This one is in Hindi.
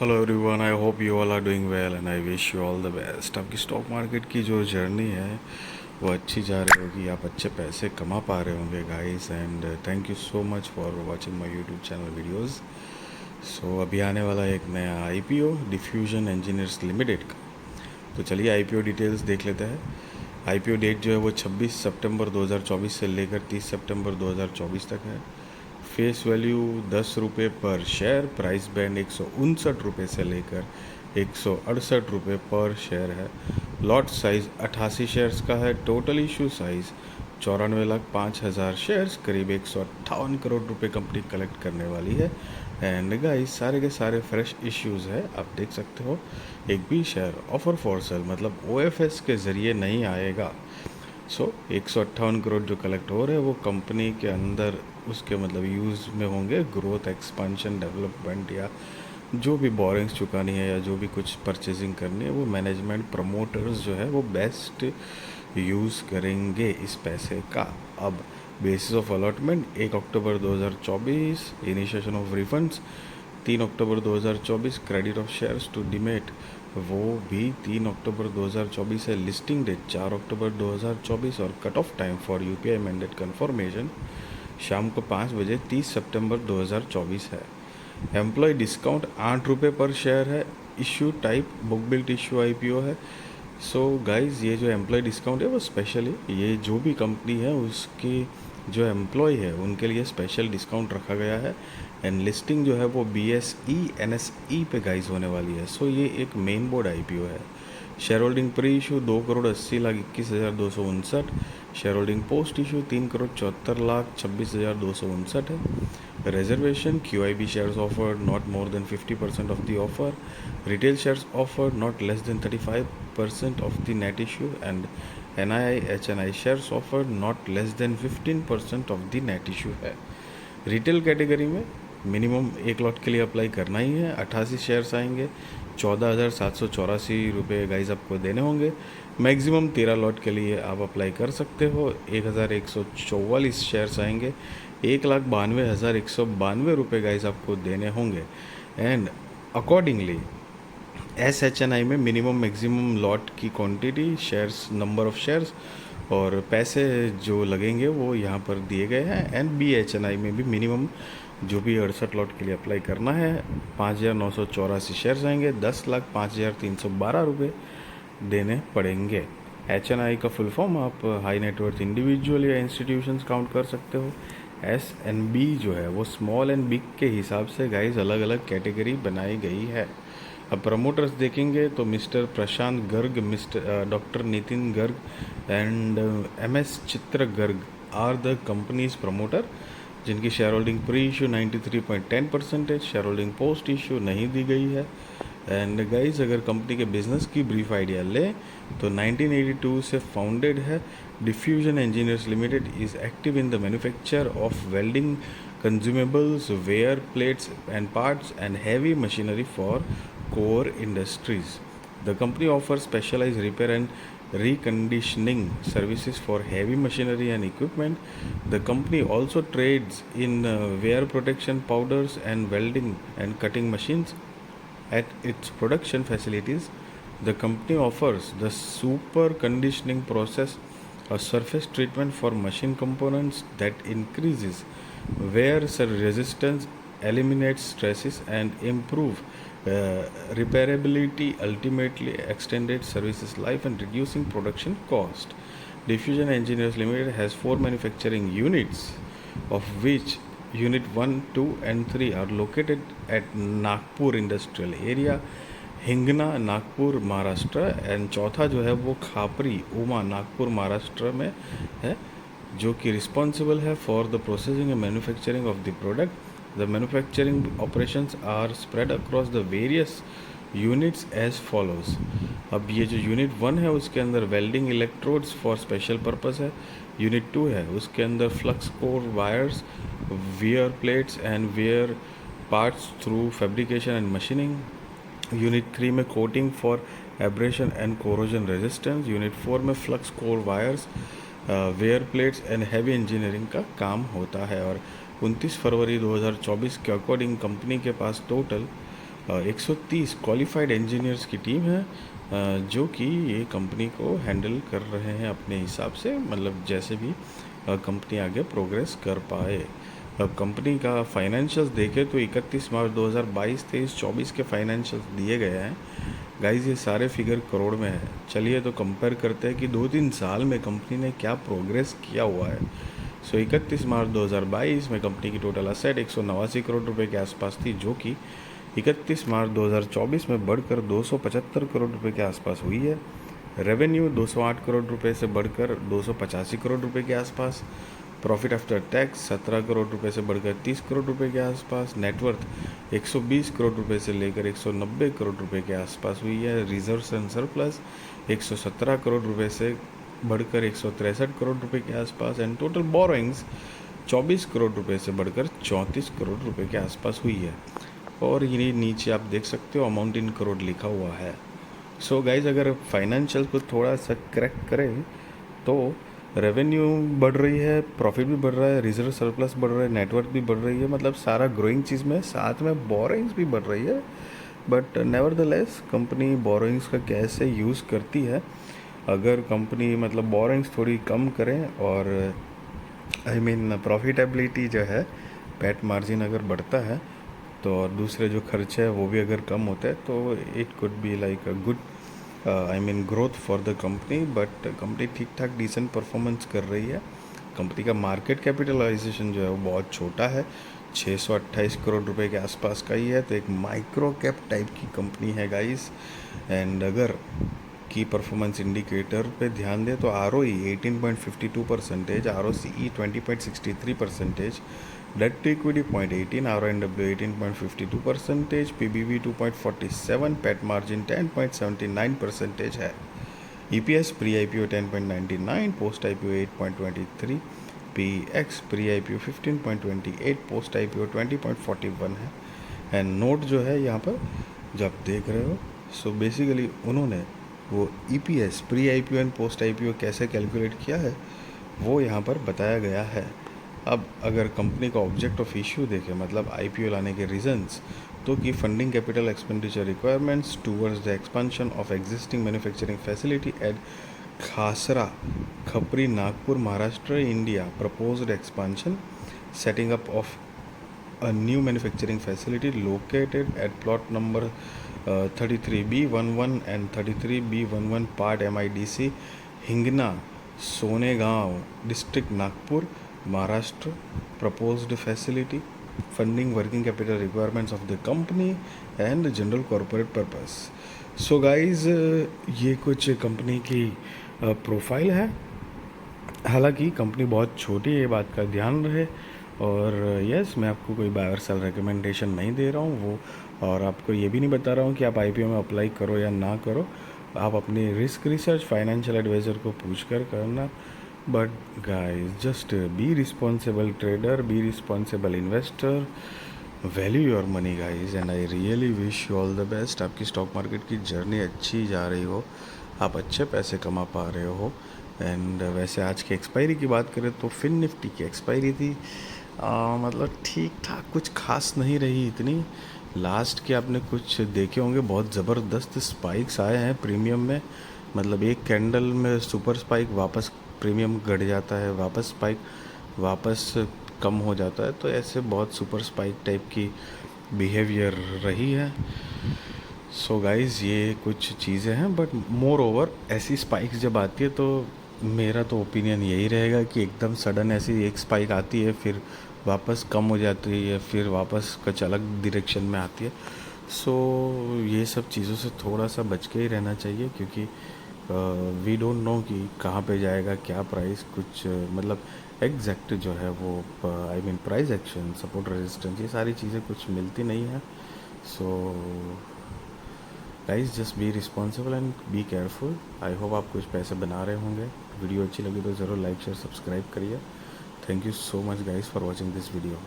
Hello everyone, I hope you all are doing well and I wish you all the best. आपकी स्टॉक मार्केट की जो जर्नी है वो अच्छी जा रही होगी, आप अच्छे पैसे कमा पा रहे होंगे guys. And thank you so much for watching my YouTube channel videos. So अभी आने वाला है एक नया आईपीओ डिफ्यूजन इंजीनियर्स लिमिटेड का। तो चलिए आईपीओ डिटेल्स देख लेते हैं। आईपीओ डेट जो है वो 26 सितंबर 2024 से लेकर 30 सितंबर 2024 तक है। फेस वैल्यू 10 रुपये पर शेयर, प्राइस बैंड 159 रुपये से लेकर 168 रुपये पर शेयर है। लॉट साइज 88 शेयर्स का है। टोटल इशू साइज 94,05,000 शेयर्स, करीब 158 करोड़ रुपए कंपनी कलेक्ट करने वाली है। एंड गाइस सारे के सारे फ्रेश इश्यूज़ है, आप देख सकते हो। एक भी शेयर ऑफर फॉर सेल मतलब ओएफएस के ज़रिए नहीं आएगा। 158 करोड़ जो कलेक्ट हो रहे हैं वो कंपनी के अंदर उसके मतलब यूज़ में होंगे। ग्रोथ, एक्सपांशन, डेवलपमेंट या जो भी बोरिंग्स चुकानी है या जो भी कुछ परचेजिंग करनी है वो मैनेजमेंट प्रमोटर्स जो है वो बेस्ट यूज़ करेंगे इस पैसे का। अब basis of allotment 1 October 2024, initiation of refunds 3 October 2024, credit of shares to demat वो भी 3 अक्टूबर 2024 है। लिस्टिंग डेट 4 अक्टूबर 2024 और cut off time for UPI mandate confirmation शाम को 5 बजे 30 सितंबर 2024 है। एम्प्लॉय डिस्काउंट 8 रुपये पर शेयर है। Issue type book built issue IPO है। सो गाइज ये जो एम्प्लॉय डिस्काउंट है वो स्पेशली ये जो भी कंपनी है उसकी जो एम्प्लॉय है उनके लिए स्पेशल डिस्काउंट रखा गया है। एंड लिस्टिंग जो है वो BSE NSE पे गाइज होने वाली है। सो ये एक मेन बोर्ड आईपीओ है। Share holding pre issue 2,80,21,259। Share holding post issue 3,74,26,259 है। Reservation QIB shares offered not more than 50% of the offer. Retail shares offered not less than 35% of the net issue, and NII HNI shares offered not less than 15% of the net issue है। रिटेल कैटेगरी में मिनिमम एक लॉट के लिए अप्लाई करना ही है। 88 शेयर्स आएंगे, 14,784 रुपये गाइज आपको देने होंगे। मैक्सिमम 13 लॉट के लिए आप अप्लाई कर सकते हो। 1,144 शेयर्स आएंगे, 1,92,192 गाइज आपको देने होंगे। एंड अकॉर्डिंगली SHNI में मिनिमम मैक्सिमम लॉट की quantity, shares, number of shares और पैसे जो लगेंगे वो यहाँ पर दिए गए हैं। एंड BHNI में भी मिनिमम जो भी 68 लॉट के लिए अप्लाई करना है 5,984 शेयर्स आएंगे, 10,05,312 देने पड़ेंगे। HNI का फुल फॉर्म आप हाई नेटवर्थ इंडिविजुअल या इंस्टीट्यूशंस काउंट कर सकते हो। SNB जो है वो स्मॉल एंड बिग के हिसाब से गाइज अलग अलग कैटेगरी बनाई गई है। अब प्रमोटर्स देखेंगे तो mister Prashant Garg, mister doctor Nitin Garg and MS Chitra Garg are the company's promoter, जिनकी share holding pre issue 93.10%, share holding post issue नहीं दी गई है। एंड गाइज अगर कंपनी के बिजनेस की ब्रीफ आइडिया ले तो 1982 से फाउंडेड है। Diffusion engineers limited is active in the manufacture of welding consumables, wear plates and parts, and heavy machinery for core industries. The company offers specialized repair and reconditioning services for heavy machinery and equipment. The company also trades in wear protection powders and welding and cutting machines. At its production facilities, the company offers the super conditioning process, a surface treatment for machine components that increases wear resistance, eliminates stresses, and improve repairability, ultimately extended services life and reducing production cost. Diffusion Engineers Limited has 4 manufacturing units, of which Unit 1, 2, and 3 are located at Nagpur Industrial Area, Hingna, Nagpur, Maharashtra. And चौथा जो है वो खापरी, उमा, नागपुर, महाराष्ट्र में है, जो कि रिस्पॉन्सिबल है for the processing and manufacturing of the product. The manufacturing operations are spread across the various units as follows. अब ये जो यूनिट 1 है उसके अंदर welding electrodes for special purpose है। यूनिट 2 है उसके अंदर flux core wires, wear plates and wear parts through fabrication and machining. Unit 3 में coating for abrasion and corrosion resistance. Unit 4 में flux core wires, where plates and heavy engineering का काम होता है। और 29 फरवरी 2024 के अकॉर्डिंग कंपनी के पास टोटल 130 क्वालिफाइड इंजीनियर्स की टीम है, जो कि ये कंपनी को हैंडल कर रहे हैं अपने हिसाब से, मतलब जैसे भी कंपनी आगे प्रोग्रेस कर पाए। अब कंपनी का फाइनेंशियल्स देखें तो 31 मार्च 2022, 23, 24 के फाइनेंशियल्स दिए गए हैं गाइस। ये सारे फिगर करोड़ में है। चलिए तो कंपेयर करते हैं कि 2-3 साल में कंपनी ने क्या प्रोग्रेस किया हुआ है। 31 मार्च 2022 में कंपनी की टोटल असेट 189 करोड़ रुपए के आसपास थी, जो कि 31 मार्च 2024 में बढ़कर 275 करोड़ रुपए के आसपास हुई है। रेवेन्यू 208 करोड़ रुपए से बढ़कर 285 करोड़ रुपए के आसपास। प्रॉफिट आफ्टर टैक्स 17 करोड़ रुपए से बढ़कर 30 करोड़ रुपए के आसपास। नेटवर्थ 120 करोड़ रुपए से लेकर 190 करोड़ रुपए के आसपास हुई है। रिजर्व्स एंड सरप्लस 117 करोड़ रुपए से बढ़कर 163 करोड़ रुपए के आसपास। एंड टोटल बोरोइंग्स 24 करोड़ रुपए से बढ़कर 34 करोड़ रुपए के आसपास हुई है। और ये नीचे आप देख सकते हो अमाउंट इन करोड़ लिखा हुआ है। सो गाइज, अगर फाइनेंशियल को थोड़ा सा करेक्ट करें तो रेवेन्यू बढ़ रही है, प्रॉफिट भी बढ़ रहा है, रिजर्व सरप्लस बढ़ रहा है, नेटवर्क भी बढ़ रही है, मतलब सारा ग्रोइंग चीज़ में, साथ में बोरोइंग्स भी बढ़ रही है। बट नेवरदलेस कंपनी बोरोइंग्स का कैसे यूज़ करती है, अगर कंपनी मतलब बोरोइंग्स थोड़ी कम करें और आई मीन प्रॉफिटेबिलिटी जो है, पैट मार्जिन अगर बढ़ता है तो, और दूसरे जो खर्चे हैं वो भी अगर कम होते हैं तो it could be like a good I mean growth for the company. But company ठीक ठाक डिसेंट परफॉर्मेंस कर रही है। कंपनी का मार्केट कैपिटलाइजेशन जो है वो बहुत छोटा है, 628 करोड़ रुपए के आसपास का ही है, तो एक माइक्रो कैप टाइप की कंपनी है गाइस। एंड अगर की परफॉर्मेंस इंडिकेटर पे ध्यान दें तो ROE 18.52%, ROCE 20.63%, debt to equity 0.18, RONW 18.52%, PBV 2.47, PAT margin 10.79% है। EPS pre IPO 10.99, post IPO 8.23, PX pre IPO 15.28, post IPO 20.41 है। एंड नोट जो है यहाँ पर जब देख रहे हो, सो बेसिकली उन्होंने वो EPS pre IPO and post IPO कैसे कैलकुलेट किया है वो यहाँ पर बताया गया है। अब अगर कंपनी का ऑब्जेक्ट ऑफ इश्यू देखें, मतलब IPO लाने के रीजंस, तो कि funding capital expenditure requirements towards the expansion of existing manufacturing facility at Khasra Khapri Nagpur Maharashtra India, proposed expansion, setting up of a new manufacturing facility located at plot number 33B11 and 33B11 part MIDC Hingna Sonegaon district Nagpur Maharashtra, proposed facility, funding working capital requirements of the company and general corporate purpose. So guys, ये कुछ कंपनी की प्रोफाइल है। हालांकि कंपनी बहुत छोटी है, ये बात का ध्यान रहे। और यस, मैं आपको कोई बाय और सेल रिकमेंडेशन नहीं दे रहा हूँ वो, और आपको ये भी नहीं बता रहा हूँ कि आप IPO में अप्लाई करो या ना करो। आप अपनी रिस्क रिसर्च फाइनेंशियल एडवाइज़र को पूछ कर करना। But guys, just be responsible trader, be responsible investor, value your money guys, and I really wish you all the best. आपकी स्टॉक मार्केट की जर्नी अच्छी जा रही हो, आप अच्छे पैसे कमा पा रहे हो। एंड वैसे आज की एक्सपायरी की बात करें तो फिन निफ्टी की एक्सपायरी थी मतलब ठीक ठाक, कुछ खास नहीं रही इतनी। लास्ट के आपने कुछ देखे होंगे, बहुत ज़बरदस्त स्पाइक्स आए हैं प्रीमियम में, मतलब एक कैंडल में सुपर स्पाइक, वापस प्रीमियम घट जाता है, वापस स्पाइक, वापस कम हो जाता है। तो ऐसे बहुत सुपर स्पाइक टाइप की बिहेवियर रही है। सो गाइज, ये कुछ चीज़ें हैं, बट मोर ओवर ऐसी स्पाइक्स जब आती है तो मेरा तो ओपिनियन यही रहेगा कि एकदम सडन ऐसी एक स्पाइक आती है, फिर वापस कम हो जाती है, फिर वापस कुछ अलग डायरेक्शन में आती है। सो ये सब चीज़ों से थोड़ा सा बच के ही रहना चाहिए, क्योंकि वी डोंट नो कि कहाँ पे जाएगा, क्या प्राइस, कुछ मतलब एग्जैक्ट जो है वो I mean price action, support, resistance, ये सारी चीज़ें कुछ मिलती नहीं हैं। So guys, just be responsible and be careful. I hope आप कुछ पैसे बना रहे होंगे। वीडियो अच्छी लगी तो ज़रूर लाइक शेयर सब्सक्राइब करिए। Thank you so much guys for watching this video.